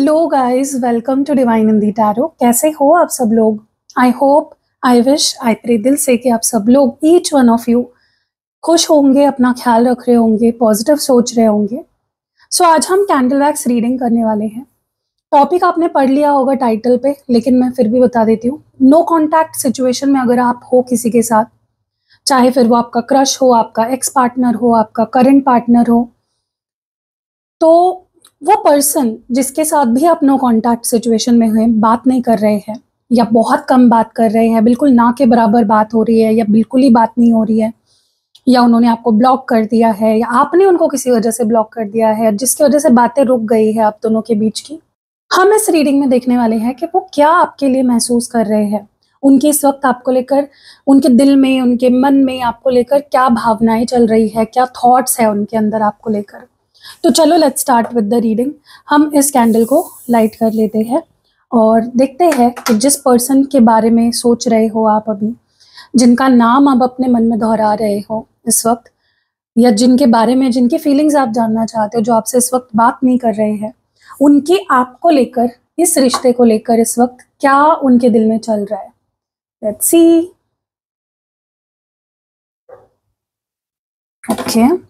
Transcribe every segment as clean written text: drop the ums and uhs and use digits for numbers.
Hello guys, welcome to divine in the tarot. कैसे हो आप सब लोग? I hope, I wish, I pray दिल से कि आप सब लोग, ईच वन ऑफ यू, खुश होंगे, अपना ख्याल रख रहे होंगे, पॉजिटिव सोच रहे होंगे। सो आज हम कैंडल वैक्स रीडिंग करने वाले हैं। टॉपिक आपने पढ़ लिया होगा टाइटल पे, लेकिन मैं फिर भी बता देती हूँ। नो कॉन्टैक्ट सिचुएशन में अगर आप हो किसी के साथ, चाहे फिर वो आपका क्रश हो, आपका एक्स पार्टनर हो, आपका करंट पार्टनर हो, तो वो पर्सन जिसके साथ भी आप नो कॉन्टैक्ट सिचुएशन में हुए, बात नहीं कर रहे हैं या बहुत कम बात कर रहे हैं, बिल्कुल ना के बराबर बात हो रही है या बिल्कुल ही बात नहीं हो रही है, या उन्होंने आपको ब्लॉक कर दिया है या आपने उनको किसी वजह से ब्लॉक कर दिया है, जिसकी वजह से बातें रुक गई है आप दोनों के बीच की। हम इस रीडिंग में देखने वाले हैं कि वो क्या आपके लिए महसूस कर रहे हैं, उनके इस वक्त आपको लेकर, उनके दिल में, उनके मन में आपको लेकर क्या भावनाएं चल रही है, क्या थॉट्स है उनके अंदर आपको लेकर। तो चलो let's start with the reading. हम इस कैंडल को लाइट कर लेते हैं और देखते हैं कि जिस पर्सन के बारे में सोच रहे हो आप अभी, जिनका नाम आप अपने मन में दोहरा रहे हो इस वक्त, या जिनके बारे में, जिनकी फीलिंग्स आप जानना चाहते हो, जो आपसे इस वक्त बात नहीं कर रहे हैं, उनकी आपको लेकर, इस रिश्ते को लेकर इस वक्त क्या उनके दिल में चल रहा है। Let's see. ओके,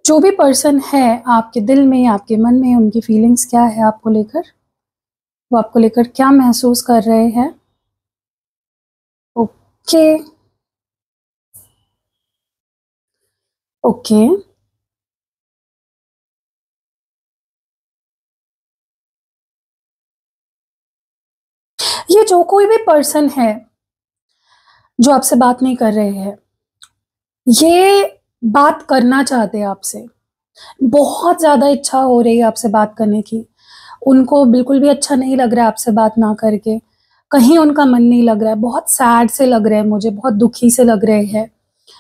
जो भी पर्सन है आपके दिल में, आपके मन में, उनकी फीलिंग्स क्या है आपको लेकर, वो आपको लेकर क्या महसूस कर रहे हैं। ओके ओके, ये जो कोई भी पर्सन है जो आपसे बात नहीं कर रहे हैं, ये बात करना चाहते हैं आपसे, बहुत ज़्यादा इच्छा हो रही है आपसे बात करने की। उनको बिल्कुल भी अच्छा नहीं लग रहा है आपसे बात ना करके, कहीं उनका मन नहीं लग रहा है, बहुत सैड से लग रहे हैं मुझे, बहुत दुखी से लग रहे हैं।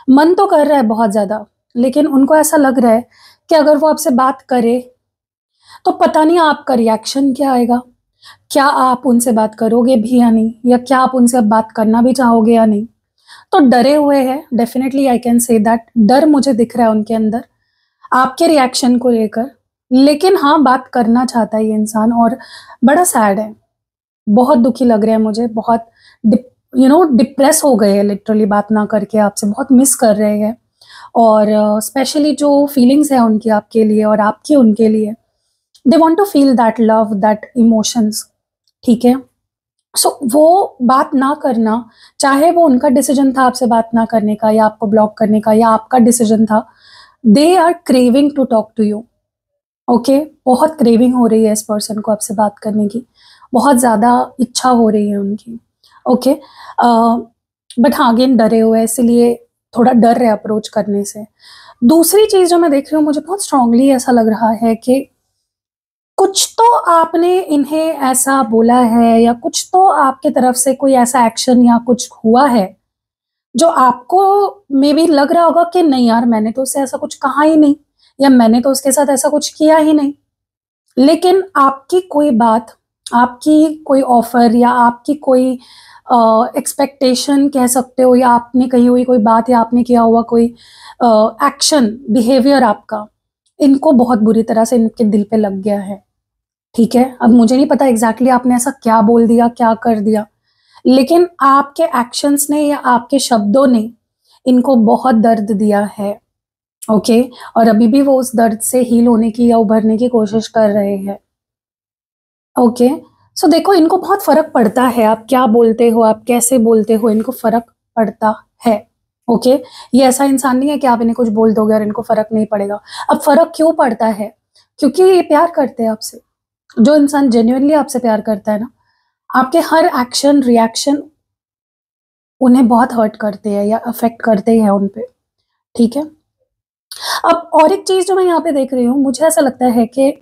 मन तो कर रहा है बहुत ज़्यादा, लेकिन उनको ऐसा लग रहा है कि अगर वो आपसे बात करे तो पता नहीं आपका रिएक्शन क्या आएगा, क्या आप उनसे बात करोगे भी या नहीं, या क्या आप उनसे अब बात करना भी चाहोगे या नहीं। तो डरे हुए हैं, definitely I can say that, डर मुझे दिख रहा है उनके अंदर आपके रिएक्शन को लेकर। लेकिन हाँ, बात करना चाहता है ये इंसान और बड़ा सैड है, बहुत दुखी लग रहा है मुझे, बहुत डिप्रेस हो गए हैं लिटरली बात ना करके आपसे, बहुत मिस कर रहे हैं। और स्पेशली जो फीलिंग्स है उनकी आपके लिए और आपकी उनके लिए, they want to feel that love, that emotions. ठीक है, सो वो बात ना करना, चाहे वो उनका डिसीजन था आपसे बात ना करने का या आपको ब्लॉक करने का, या आपका डिसीजन था, they are craving to talk to you. Okay, बहुत क्रेविंग हो रही है इस पर्सन को आपसे बात करने की, बहुत ज़्यादा इच्छा हो रही है उनकी। ओके, बट हाँ, अगेन डरे हुए हैं, इसलिए थोड़ा डर रहे अप्रोच करने से। दूसरी चीज़ जो मैं देख रही हूँ, मुझे बहुत स्ट्रांगली ऐसा लग रहा है कि कुछ तो आपने इन्हें ऐसा बोला है, या कुछ तो आपके तरफ से कोई ऐसा एक्शन या कुछ हुआ है जो आपको मे बी लग रहा होगा कि नहीं यार, मैंने तो उससे ऐसा कुछ कहा ही नहीं, या मैंने तो उसके साथ ऐसा कुछ किया ही नहीं। लेकिन आपकी कोई बात, आपकी कोई ऑफर, या आपकी कोई एक्सपेक्टेशन कह सकते हो, या आपने कही हुई कोई बात, या आपने किया हुआ कोई एक्शन, बिहेवियर आपका, इनको बहुत बुरी तरह से इनके दिल पे लग गया है। ठीक है, अब मुझे नहीं पता एग्जैक्टली आपने ऐसा क्या बोल दिया, क्या कर दिया, लेकिन आपके एक्शंस ने या आपके शब्दों ने इनको बहुत दर्द दिया है। ओके, और अभी भी वो उस दर्द से हील होने की या उभरने की कोशिश कर रहे हैं। ओके, सो देखो, इनको बहुत फर्क पड़ता है आप क्या बोलते हो, आप कैसे बोलते हो, इनको फर्क पड़ता है। ओके, ये ऐसा इंसान नहीं है कि आप इन्हें कुछ बोल दोगे और इनको फर्क नहीं पड़ेगा। अब फर्क क्यों पड़ता है? क्योंकि ये प्यार करते हैं आपसे। जो इंसान जेन्युइनली आपसे प्यार करता है ना, आपके हर एक्शन, रिएक्शन उन्हें बहुत हर्ट करते हैं या अफेक्ट करते हैं उन पे। ठीक है, अब और एक चीज जो मैं यहाँ पे देख रही हूँ, मुझे ऐसा लगता है कि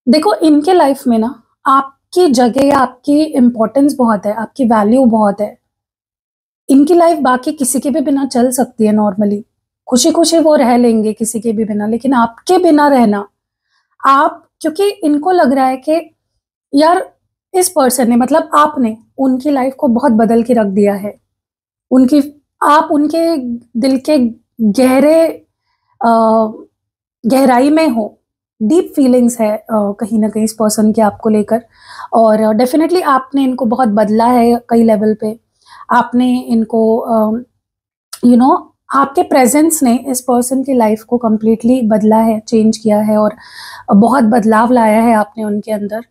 देखो, इनके लाइफ में ना आपकी जगह या आपकी इम्पोर्टेंस बहुत है, आपकी वैल्यू बहुत है। इनकी लाइफ बाकी किसी के भी बिना चल सकती है नॉर्मली, खुशी खुशी वो रह लेंगे किसी के भी बिना, लेकिन आपके बिना रहना, आप, क्योंकि इनको लग रहा है कि यार, इस पर्सन ने, मतलब आपने उनकी लाइफ को बहुत बदल के रख दिया है। उनकी, आप उनके दिल के गहरे, अ, गहराई में हो। डीप फीलिंग्स है कहीं ना कहीं इस पर्सन के आपको लेकर, और डेफिनेटली आपने इनको बहुत बदला है कई लेवल पे। आपने इनको यू नो आपके प्रेजेंस ने इस पर्सन की लाइफ को कम्प्लीटली बदला है, चेंज किया है, और बहुत बदलाव लाया है आपने उनके अंदर।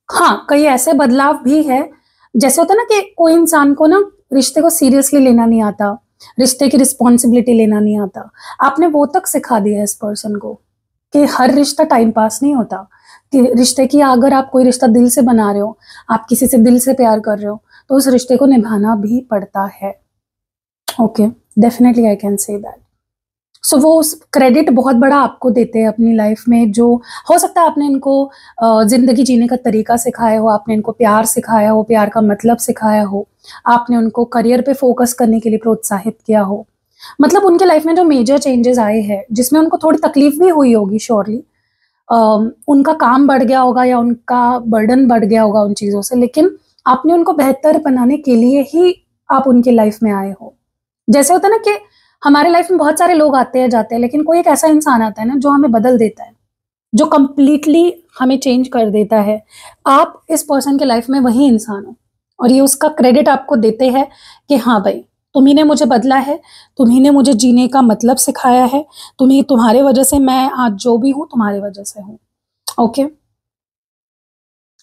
हाँ, कई ऐसे बदलाव भी है, जैसे होता है ना कि कोई इंसान को ना रिश्ते को सीरियसली लेना नहीं आता, रिश्ते की रिस्पॉन्सिबिलिटी लेना नहीं आता। आपने वो तक सिखा दिया है इस पर्सन को कि हर रिश्ता टाइम पास नहीं होता, कि रिश्ते की अगर आप कोई रिश्ता दिल से बना रहे हो, आप किसी से दिल से प्यार कर रहे हो, तो उस रिश्ते को निभाना भी पड़ता है। Okay, definitely I can say that. So वो उस क्रेडिट बहुत बड़ा आपको देते हैं अपनी लाइफ में, जो हो सकता है आपने इनको जिंदगी जीने का तरीका सिखाया हो, आपने इनको प्यार सिखाया हो, प्यार का मतलब सिखाया हो, आपने उनको करियर पे फोकस करने के लिए प्रोत्साहित किया हो। मतलब उनके लाइफ में जो मेजर चेंजेस आए हैं, जिसमें उनको थोड़ी तकलीफ भी हुई होगी श्योरली, उनका काम बढ़ गया होगा या उनका बर्डन बढ़ गया होगा उन चीज़ों से, लेकिन आपने उनको बेहतर बनाने के लिए ही आप उनकी लाइफ में आए हो। जैसे होता है ना कि हमारे लाइफ में बहुत सारे लोग आते हैं जाते हैं, लेकिन कोई एक ऐसा इंसान आता है ना जो हमें बदल देता है, जो कंप्लीटली हमें चेंज कर देता है। आप इस पर्सन के लाइफ में वही इंसान हो, और ये उसका क्रेडिट आपको देते हैं कि हाँ भाई, तुम्ही ने मुझे बदला है, तुम्ही ने मुझे जीने का मतलब सिखाया है, तुम्हारे वजह से मैं आज जो भी हूँ तुम्हारे वजह से हूँ। ओके,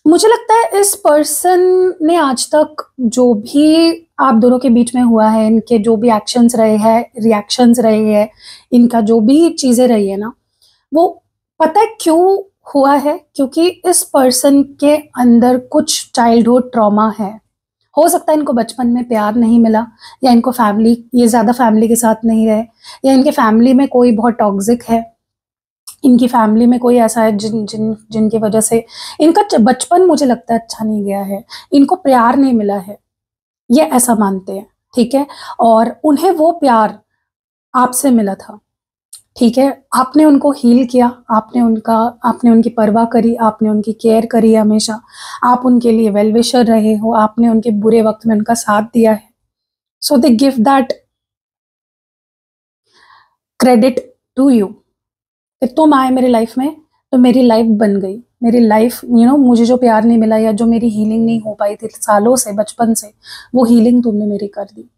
मुझे लगता है इस पर्सन ने आज तक जो भी आप दोनों के बीच में हुआ है, इनके जो भी एक्शंस रहे हैं, रिएक्शंस रहे हैं, इनका जो भी चीज़ें रही है ना, वो पता है क्यों हुआ है? क्योंकि इस पर्सन के अंदर कुछ चाइल्डहुड ट्रॉमा है। हो सकता है इनको बचपन में प्यार नहीं मिला, या इनको फैमिली, ये ज़्यादा फैमिली के साथ नहीं रहे, या इनके फैमिली में कोई बहुत टॉक्सिक है, इनकी फैमिली में कोई ऐसा है जिनकी वजह से इनका बचपन मुझे लगता है अच्छा नहीं गया है, इनको प्यार नहीं मिला है, ये ऐसा मानते हैं। ठीक है, और उन्हें वो प्यार आपसे मिला था। ठीक है, आपने उनको हील किया, आपने उनकी परवाह करी, आपने उनकी केयर करी हमेशा, आप उनके लिए वेल विशर रहे हो, आपने उनके बुरे वक्त में उनका साथ दिया है। So they give that credit to you कि तुम आए मेरी लाइफ में तो मेरी लाइफ बन गई, मेरी लाइफ मुझे जो प्यार नहीं मिला या जो मेरी हीलिंग नहीं हो पाई थी सालों से, बचपन से, वो हीलिंग तुमने मेरी कर दी।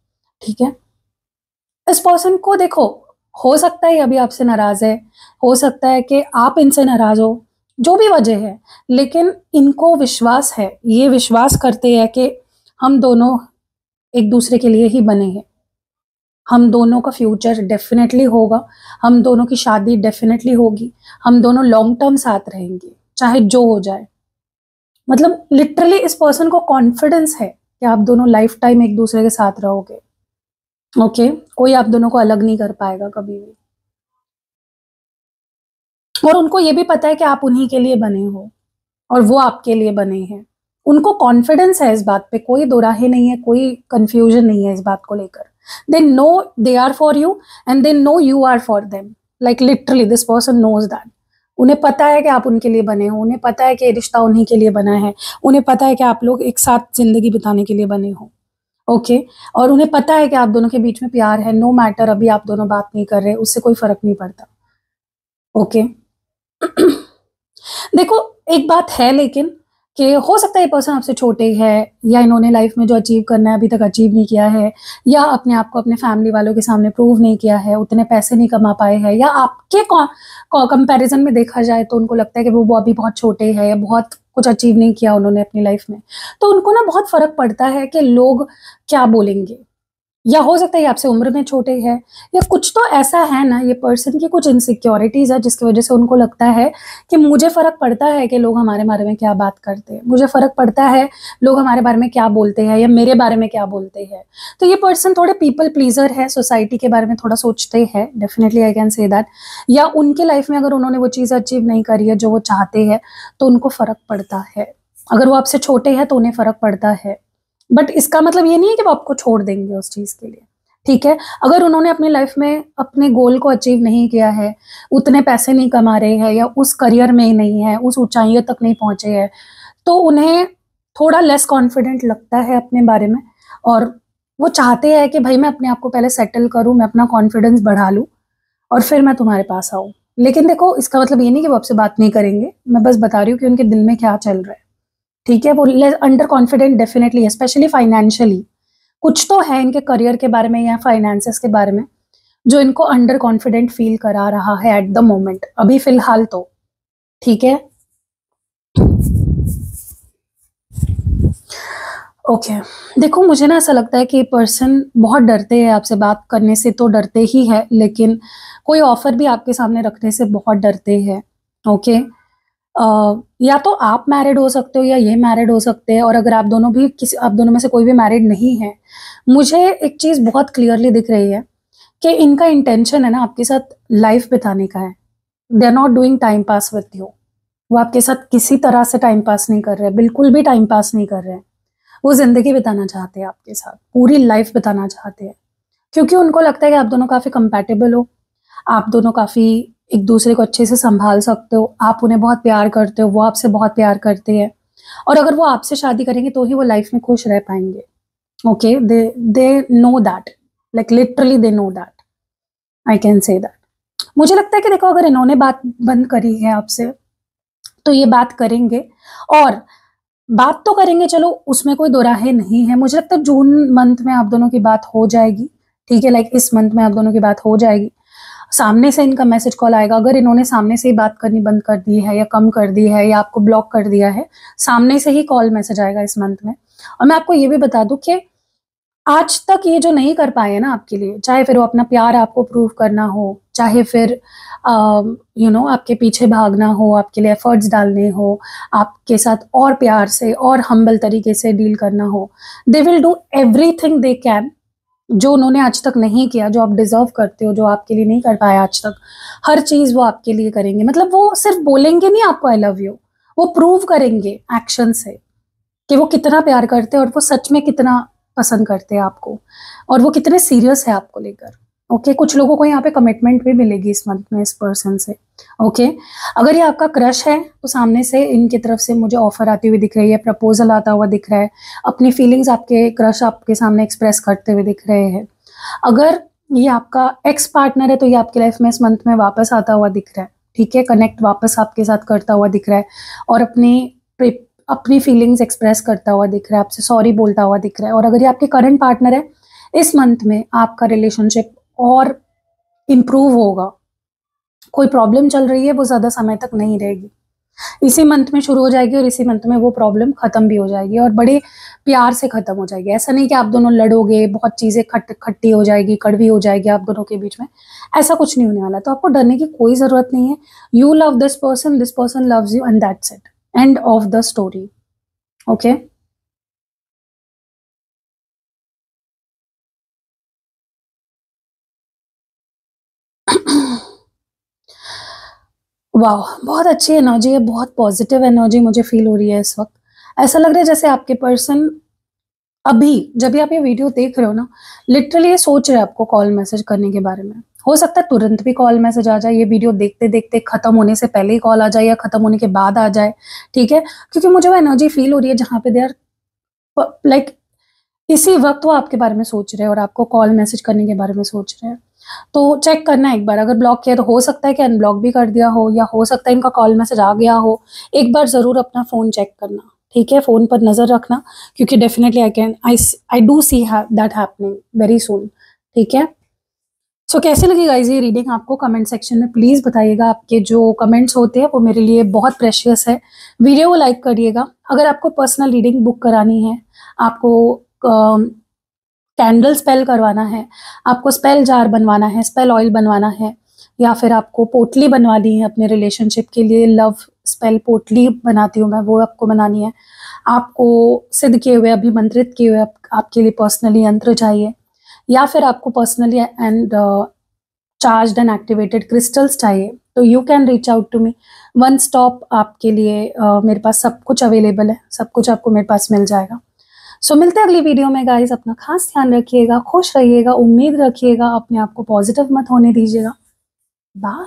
ठीक है, इस पर्सन को देखो, हो सकता है अभी आपसे नाराज है, हो सकता है कि आप इनसे नाराज हो, जो भी वजह है, लेकिन इनको विश्वास है, ये विश्वास करते हैं कि हम दोनों एक दूसरे के लिए ही बने हैं, हम दोनों का फ्यूचर डेफिनेटली होगा, हम दोनों की शादी डेफिनेटली होगी, हम दोनों लॉन्ग टर्म साथ रहेंगे चाहे जो हो जाए। मतलब लिटरली इस पर्सन को कॉन्फिडेंस है कि आप दोनों लाइफ टाइम एक दूसरे के साथ रहोगे। ओके, कोई आप दोनों को अलग नहीं कर पाएगा कभी भी, और उनको ये भी पता है कि आप उन्हीं के लिए बने हो और वो आपके लिए बने हैं। उनको कॉन्फिडेंस है इस बात पे, कोई दो राहें नहीं है, कोई कंफ्यूजन नहीं है इस बात को लेकर। They know they are for you and they know you are for them. Like literally this person knows that. उन्हें पता है कि आप उनके लिए बने हो, उन्हें पता है कि रिश्ता उन्हीं के लिए बना है, उन्हें पता है कि आप लोग एक साथ जिंदगी बिताने के लिए बने हो। ओके, और उन्हें पता है कि आप दोनों के बीच में प्यार है, नो मैटर अभी आप दोनों बात नहीं कर रहे, उससे कोई फर्क नहीं पड़ता। ओके देखो, एक बात है लेकिन, कि हो सकता है ये पर्सन आपसे छोटे है, या इन्होंने लाइफ में जो अचीव करना है अभी तक अचीव नहीं किया है, या अपने आप को अपने फैमिली वालों के सामने प्रूव नहीं किया है, उतने पैसे नहीं कमा पाए हैं, या आपके कंपैरिजन में देखा जाए तो उनको लगता है कि वो अभी बहुत छोटे हैं या बहुत कुछ अचीव नहीं किया उन्होंने अपनी लाइफ में, तो उनको ना बहुत फर्क पड़ता है कि लोग क्या बोलेंगे। या हो सकता है ये आपसे उम्र में छोटे हैं, या कुछ तो ऐसा है ना, ये पर्सन की कुछ इनसिक्योरिटीज है जिसकी वजह से उनको लगता है कि मुझे फर्क पड़ता है कि लोग हमारे बारे में क्या बात करते हैं, मुझे फर्क पड़ता है लोग हमारे बारे में क्या बोलते हैं या मेरे बारे में क्या बोलते हैं। तो ये पर्सन थोड़े पीपल प्लीजर है, सोसाइटी के बारे में थोड़ा सोचते हैं, definitely I can say that. या उनके लाइफ में अगर उन्होंने वो चीज़ अचीव नहीं करी है जो वो चाहते हैं, तो उनको फर्क पड़ता है। अगर वो आपसे छोटे हैं तो उन्हें फर्क पड़ता है, बट इसका मतलब ये नहीं है कि वो आपको छोड़ देंगे उस चीज़ के लिए। ठीक है, अगर उन्होंने अपनी लाइफ में अपने गोल को अचीव नहीं किया है, उतने पैसे नहीं कमा रहे हैं, या उस करियर में नहीं है, उस ऊंचाइयों तक नहीं पहुंचे हैं, तो उन्हें थोड़ा लेस कॉन्फिडेंट लगता है अपने बारे में, और वो चाहते हैं कि भाई मैं अपने आप को पहले सेटल करूं, मैं अपना कॉन्फिडेंस बढ़ा लूं, और फिर मैं तुम्हारे पास आऊँ। लेकिन देखो, इसका मतलब ये नहीं कि वो आपसे बात नहीं करेंगे, मैं बस बता रही हूँ कि उनके दिल में क्या चल रहा है, ठीक है? वो अंडर कॉन्फिडेंट डेफिनेटली है, स्पेशली फाइनेंशियली। कुछ तो है इनके करियर के बारे में या फाइनेंसेस के बारे में जो इनको अंडर कॉन्फिडेंट फील करा रहा है एट द मोमेंट, अभी फिलहाल तो, ठीक है? ओके, देखो मुझे ना ऐसा लगता है कि पर्सन बहुत डरते हैं आपसे बात करने से, तो डरते ही है, लेकिन कोई ऑफर भी आपके सामने रखने से बहुत डरते हैं। ओके, या तो आप मैरिड हो सकते हो या ये मैरिड हो सकते हैं, और अगर आप दोनों भी आप दोनों में से कोई भी मैरिड नहीं है, मुझे एक चीज़ बहुत क्लियरली दिख रही है कि इनका इंटेंशन है ना आपके साथ लाइफ बिताने का है। They are not doing time pass with you. वो आपके साथ किसी तरह से टाइम पास नहीं कर रहे हैं, बिल्कुल भी टाइम पास नहीं कर रहे हैं। वो जिंदगी बिताना चाहते हैं आपके साथ, पूरी लाइफ बिताना चाहते हैं, क्योंकि उनको लगता है कि आप दोनों काफी कंपैटिबल हो, आप दोनों काफी एक दूसरे को अच्छे से संभाल सकते हो, आप उन्हें बहुत प्यार करते हो, वो आपसे बहुत प्यार करते हैं, और अगर वो आपसे शादी करेंगे तो ही वो लाइफ में खुश रह पाएंगे। Okay, they know that, like literally they know that, I can say that. मुझे लगता है कि देखो, अगर इन्होंने बात बंद करी है आपसे तो ये बात करेंगे, और बात तो करेंगे, चलो उसमें कोई दो राहें नहीं है। मुझे लगता है जून मंथ में आप दोनों की बात हो जाएगी, ठीक है? लाइक इस मंथ में आप दोनों की बात हो जाएगी, सामने से इनका मैसेज कॉल आएगा। अगर इन्होंने सामने से ही बात करनी बंद कर दी है या कम कर दी है या आपको ब्लॉक कर दिया है, सामने से ही कॉल मैसेज आएगा इस मंथ में। और मैं आपको ये भी बता दूं कि आज तक ये जो नहीं कर पाए ना आपके लिए, चाहे फिर वो अपना प्यार आपको प्रूव करना हो, चाहे फिर आपके पीछे भागना हो, आपके लिए एफर्ट्स डालने हो, आपके साथ और प्यार से और हम्बल तरीके से डील करना हो, they will do everything they can, जो उन्होंने आज तक नहीं किया, जो आप डिजर्व करते हो, जो आपके लिए नहीं कर पाए आज तक, हर चीज वो आपके लिए करेंगे। मतलब वो सिर्फ बोलेंगे नहीं आपको आई लव यू, वो प्रूव करेंगे एक्शन से कि वो कितना प्यार करते हैं और वो सच में कितना पसंद करते हैं आपको, और वो कितने सीरियस है आपको लेकर। ओके, कुछ लोगों को यहाँ पे कमिटमेंट भी मिलेगी इस मंथ में इस पर्सन से। ओके, अगर ये आपका क्रश है तो सामने से इनकी तरफ से मुझे ऑफर आती हुई दिख रही है, प्रपोजल आता हुआ दिख रहा है, अपनी फीलिंग्स आपके क्रश आपके सामने एक्सप्रेस करते हुए दिख रहे हैं। अगर ये आपका एक्स पार्टनर है तो ये आपकी लाइफ में इस मंथ में वापस आता हुआ दिख रहा है, ठीक है? कनेक्ट वापस आपके साथ करता हुआ दिख रहा है, और अपनी फीलिंग्स एक्सप्रेस करता हुआ दिख रहा है, आपसे सॉरी बोलता हुआ दिख रहा है। और अगर ये आपके करंट पार्टनर है, इस मंथ में आपका रिलेशनशिप और इम्प्रूव होगा। कोई प्रॉब्लम चल रही है वो ज़्यादा समय तक नहीं रहेगी, इसी मंथ में शुरू हो जाएगी और इसी मंथ में वो प्रॉब्लम खत्म भी हो जाएगी, और बड़े प्यार से खत्म हो जाएगी। ऐसा नहीं कि आप दोनों लड़ोगे, बहुत चीज़ें खट्टी हो जाएगी, कड़वी हो जाएगी आप दोनों के बीच में, ऐसा कुछ नहीं होने वाला। तो आपको डरने की कोई ज़रूरत नहीं है। You love this person loves you, and that's it, end of the story. Okay, वाह, बहुत अच्छी एनर्जी है, बहुत पॉजिटिव एनर्जी मुझे फील हो रही है इस वक्त। ऐसा लग रहा है जैसे आपके पर्सन अभी, जब भी आप ये वीडियो देख रहे हो ना, लिटरली ये सोच रहे हैं आपको कॉल मैसेज करने के बारे में। हो सकता है तुरंत भी कॉल मैसेज आ जाए, ये वीडियो देखते देखते खत्म होने से पहले ही कॉल आ जाए या खत्म होने के बाद आ जाए, ठीक है? क्योंकि मुझे वो एनर्जी फील हो रही है जहाँ पे दे आर लाइक इसी वक्त वो आपके बारे में सोच रहे हैं और आपको कॉल मैसेज करने के बारे में सोच रहे हैं। तो चेक करना एक बार, अगर ब्लॉक किया तो हो सकता है कि अनब्लॉक भी कर दिया हो, या हो सकता है इनका कॉल मैसेज आ गया हो। एक बार ज़रूर अपना फ़ोन चेक करना, ठीक है? फ़ोन पर नज़र रखना, क्योंकि definitely I do see that happening very soon, ठीक है? सो कैसे लगी गाइज ये रीडिंग आपको? कमेंट सेक्शन में प्लीज़ बताइएगा। आपके जो कमेंट्स होते हैं वो मेरे लिए बहुत प्रेशियस है। वीडियो को लाइक करिएगा। अगर आपको पर्सनल रीडिंग बुक करानी है, आपको कैंडल स्पेल करवाना है, आपको स्पेल जार बनवाना है, स्पेल ऑयल बनवाना है, या फिर आपको पोटली बनवानी है अपने रिलेशनशिप के लिए, लव स्पेल पोटली बनाती हूँ मैं, वो आपको बनानी है, आपको सिद्ध किए हुए, अभिमंत्रित किए हुए आपके लिए पर्सनली यंत्र चाहिए, या फिर आपको personally and charged and activated crystals चाहिए, तो you can reach out to me. One stop आपके लिए मेरे पास सब कुछ अवेलेबल है, सब कुछ आपको मेरे पास मिल जाएगा। सो मिलते हैं अगली वीडियो में गाइज। अपना खास ध्यान रखिएगा, खुश रहिएगा, उम्मीद रखिएगा, अपने आप को पॉजिटिव मत होने दीजिएगा। बाय।